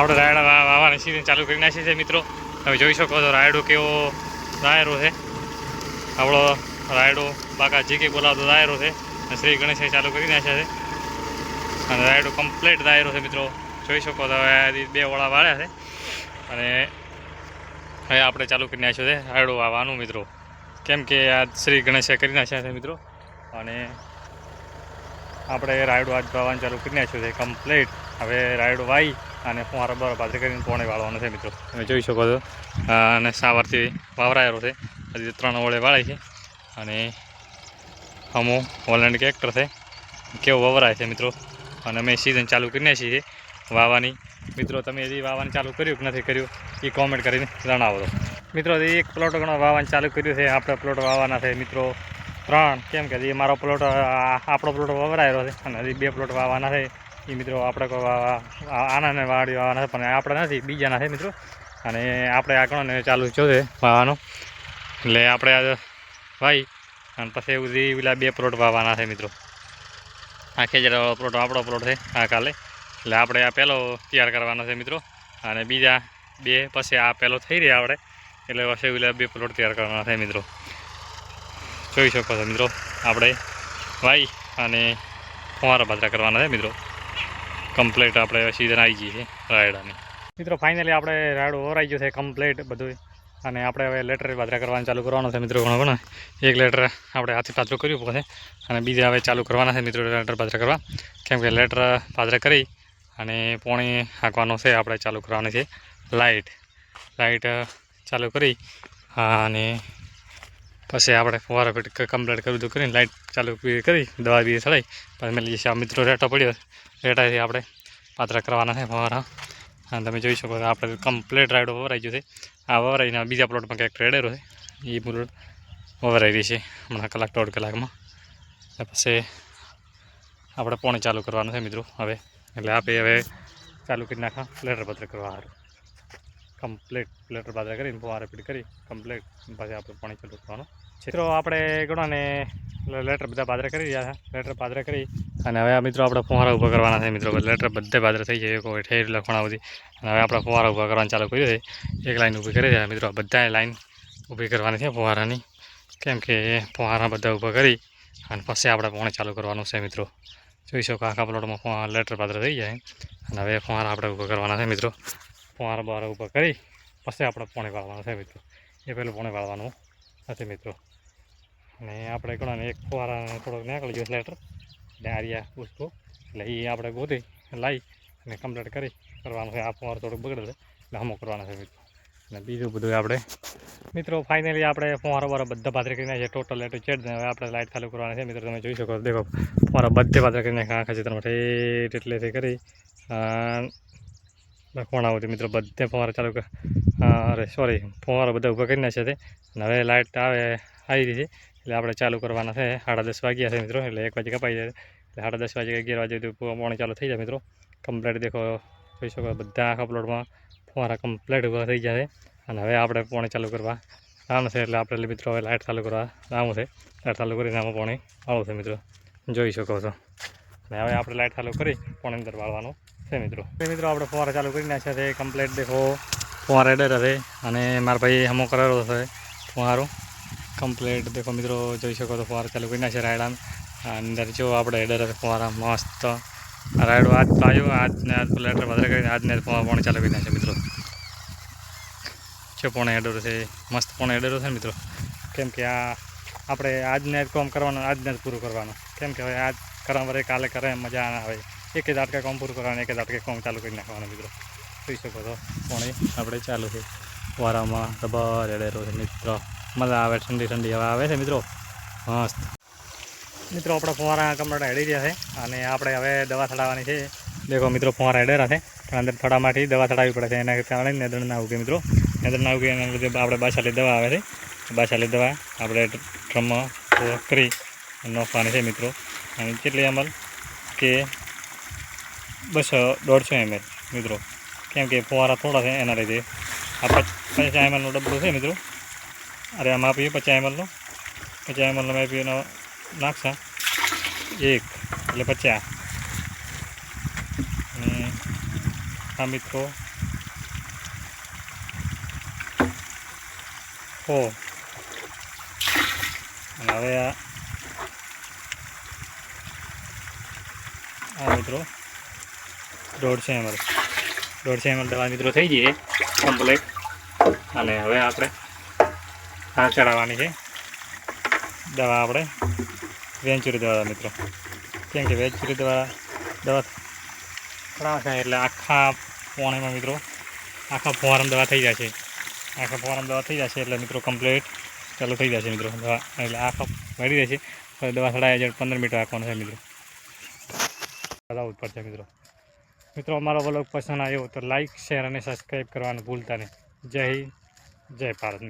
આપણે રાયડા વાવવાની સિઝન ચાલુ કરી નાખી છે મિત્રો. તમે જોઈ શકો છો રાયડો કેવો દાયરો છે. આપણો રાયડો બાકા જે કંઈ બોલાવતો દાયરો છે. શ્રી ગણેશ ચાલુ કરી નાખ્યા છે અને રાયડો કમ્પ્લીટ દાયરો છે મિત્રો. જોઈ શકો તો હવે 2 વડા વાળ્યા છે અને હવે આપણે ચાલુ કરી નાખ્યો છે રાયડો વાવવાનું મિત્રો. કેમ કે આ શ્રી ગણેશે કરી નાખ્યા છે મિત્રો અને આપણે રાયડો આજ વાવવાનું ચાલુ કરી નાખ્યું છે કમ્પ્લીટ. હવે રાયડો વાવી અને ફુવારા બરાબર કરીને પોણે વાળવાનું છે મિત્રો. તમે જોઈ શકો છો અને સાવરથી વાવરાયેલો છે. હજી 3 વડે વાળાય છે અને અમુક હોલેન્ડ ટ્રેક્ટર છે કેવું વવરાય છે મિત્રો. અને અમે સિઝન ચાલુ કરી નાખી છે વાવવાની મિત્રો. તમે હજી વાવવાનું ચાલુ કર્યું કે નથી કર્યું એ કોમેન્ટ કરીને જણાવો તો મિત્રો. એક પ્લોટ ઘણો વાવવાનું ચાલુ કર્યું છે. આપણે પ્લોટ વાવવાના છે મિત્રો 3. કેમ કે હજી મારો પ્લોટ આપણો પ્લોટ વવરાયેલો છે અને હજી 2 પ્લોટ વાવવાના છે એ મિત્રો. આપણે આનાને વાડી વાવવાના છે પણ આપણે નથી, બીજાના છે મિત્રો. અને આપણે આ ઘણો ચાલુ થયો છે વાવવાનું એટલે આપણે આ વાવી અને પછી એવું પેલા 2 પ્લોટ વાવવાના છે મિત્રો. આ ખેજરવાળો પ્લોટ આપણો પ્લોટ છે આ કાલે. એટલે આપણે આ પહેલો તૈયાર કરવાનો છે મિત્રો અને બીજા 2 પછી આ પહેલો થઈ રહ્યા આપણે એટલે પછી પેલા 2 પ્લોટ તૈયાર કરવાના છે મિત્રો. જોઈ શકો છો મિત્રો આપણે વાવી અને ફુવારા બાજરા કરવાના છે મિત્રો. કમ્પ્લીટ આપણે સિઝન આવી ગઈ છે રાયડાની મિત્રો. ફાઇનલી આપણે રાયડો વરાઈ ગયો છે કમ્પ્લીટ બધું અને આપણે હવે લેટર બાજરા કરવાનું ચાલુ કરવાનું છે મિત્રો. ઘણો એક લેટર આપણે હાથી પાતળું કર્યું પછી અને બીજા હવે ચાલુ કરવાના છે મિત્રો લેટર બાજરા કરવા. કેમ કે લેટર બાજરા કરી અને પોણી હાંકવાનું છે આપણે ચાલુ કરવાની છે લાઇટ ચાલુ કરી અને પછી આપણે ફુવારા ફીટ કમ્પ્લીટ કરી બધું કરીને લાઇટ ચાલુ કરી દવા બી ચડાવી પછી મેં લઈએ મિત્રો. રેટો પડ્યો રેટાથી આપણે પાતળા કરવાના છે ફુવારા. અને તમે જોઈ શકો છો આપણે કમ્પ્લીટ રાયડો વવરાઈ ગયો છે. આ વવરાઈને બીજા પ્લોટમાં ક્યાંક રેડેરો છે એ પ્લોટ વવરાઈ રહી છે હમણાં કલાક 1.5 કલાકમાં. પછી આપણે પોણી ચાલુ કરવાનું છે મિત્રો હવે. એટલે આપણે હવે ચાલુ કરી નાખા લેટર પત્ર કરવા સારું કમ્પ્લીટ લેટર બાજરા કરીને ફુવારા ફીટ કરી કમ્પ્લીટ પછી આપણે પાણી ચાલુ કરવાનું છે મિત્રો. આપણે ગણો ને લેટર બધા બાજરા કરી રહ્યા હતા. લેટર બાજરા કરી અને હવે મિત્રો આપણે ફુવારા ઊભા કરવાના છે મિત્રો. લેટર બધે બાજરા થઈ જાય કોઈ ઠેર લખણા બધી અને હવે આપણે ફુવારા ઊભા કરવાનું ચાલુ કર્યું છે. એક લાઈન ઊભી કરી રહ્યા મિત્રો. બધા લાઈન ઊભી કરવાની છે ફુવારાની. કેમ કે ફુવારા બધા ઊભા કરી અને પછી આપણે પાણી ચાલુ કરવાનું છે મિત્રો. જોઈ શકો આખા પ્લોટમાં લેટર બાજરા થઈ જાય અને હવે ફુવારા આપણે ઊભા કરવાના છે મિત્રો. ફુવારા બહાર ઊભા કરી પછી આપણે પાણી વાળવાનું છે મિત્રો. એ પહેલું પાણી વાળવાનું નથી મિત્રો. અને આપણે ઘણા એક ફુવારા થોડોક નીકળી ગયો લેટર ડારિયા પૂછતો એટલે એ આપણે ગોતી લાવી અને કમ્પ્લીટ કરવાનું છે. આ ફુવારો થોડુંક બગડે છે એટલે હમો કરવાના છે મિત્રો. અને બીજું બધું આપણે મિત્રો ફાઇનલી આપણે ફુવારા બહાર બધા પાત્ર કરી નાખીએ ટોટલ લેટર ચેડ. હવે આપણે લાઇટ ચાલુ કરવાની છે મિત્રો. તમે જોઈ શકો દેખો ફુવારા બધે પાત્ર કરી નાખ્યા આખા ચિત્રમાં એટલેથી કરી કોણા આવતી મિત્રો. બધે ફુવારા ચાલુ અરે સોરી ફુવારા બધા ઊભા કરી નાખ્યા છે અને હવે લાઇટ આવી રહી છે એટલે આપણે ચાલુ કરવાના છે. 10:30 વાગ્યા છે મિત્રો. એટલે 1 વાગે કપાઈ જાય એટલે 10:30 વાગે 11 વાગે પાણી ચાલુ થઈ જાય મિત્રો. કમ્પ્લીટ દેખો જોઈ શકો બધા આખા પ્લોટમાં ફુવારા કમ્પ્લીટ ઊભા થઈ જાય છે અને હવે આપણે પાણી ચાલુ કરવા આવું છે. એટલે આપણે મિત્રો હવે લાઇટ ચાલુ કરવા આવું છે. લાઇટ ચાલુ કરીને આમાં પાણી આવું છે મિત્રો. જોઈ શકો છો. અને હવે આપણે લાઇટ ચાલુ કરી પાણી અંદર વાળવાનું છે મિત્રો. મિત્રો આપણે ફુવારા ચાલુ કરી નાખ્યા છે કમ્પ્લીટ દેખો ફુવારા એડર છે અને મારા ભાઈ હમો કરેલો છે ફુવારું કમ્પ્લીટ દેખો મિત્રો. જોઈ શકો તો ફુવારા ચાલુ કરી નાખ્યા રાયડા અંદર જો આપણે એડર ફુવારા મસ્ત રાયડો આજ તો આવ્યો આજને આજ લેટર વધારે કરીને આજને પાણી ચાલુ કરી નાખ્યા મિત્રો. છે પોણે એડરો છે મસ્ત પોણે એડરો છે મિત્રો. કેમ કે આ આપણે આજને કામ કરવાનું આજને જ પૂરું કરવાનું. કેમ કે હવે આજ કરવા વરે કાલે કરે મજા ના આવે. એક જ ઝાટકે કામ પૂરું કરવાનું, એક જ ઝાટકે કામ ચાલુ કરી નાખવાનું મિત્રો. જોઈ શકો છો પાણી આપણે ચાલુ છે ફુવારામાં રબર એડેરો છે મિત્રો. મજા આવે ઠંડી ઠંડી હવા આવે છે મિત્રો મસ્ત. મિત્રો આપણે ફુવારા કમરા હેડી રહ્યા છે અને આપણે હવે દવા ચડાવવાની છે. દેખો મિત્રો ફુવારા હેડેરા છે પણ અંદર થડામાંથી દવા ચડાવવી પડે છે. એના કારણે નેદણ ના ઉગે મિત્રો. નેદણ ના ઉગે એના લીધે આપણે બાસાલી દવા આવે છે. બાસાલી દવા આપણે ડ્રમમાં કરી નાખવાની છે મિત્રો. અને કેટલી ml કે 150 ml મિત્રો. કેમ કે ફુવારા થોડા છે એના લીધે આ 50 ml નો ડબલો છે મિત્રો. અરે આમ આપીએ 50 ml નો 50 ml નો આપીને નાખશા 1 એટલે 50 અને આ મિત્રો આખો. અને હવે આ મિત્રો 150 ml દવા મિત્રો થઈ જઈએ કમ્પ્લીટ. અને હવે આપણે આ ચડાવવાની છે દવા, આપણે વેન્ચુરી દવા મિત્રો. કેમ કે વેન્ચુરી દવા ચડાવશે એટલે આખા પોણીમાં મિત્રો આખા ફોરમ દવા થઈ જશે. એટલે મિત્રો કમ્પ્લીટ ચાલુ થઈ જશે મિત્રો દવા. એટલે આખા મળી જશે. દવા ચડાવી જાય 15 મિનિટ રાખવાનું છે મિત્રો. ચલાવવું જ પડશે મિત્રો. અમારો વ્લોગ પસંદ આવ્યો તો લાઇક, શેર અને સબસ્ક્રાઈબ કરવાનું ભૂલતા નહીં. જય હિન્દ, જય ભારત.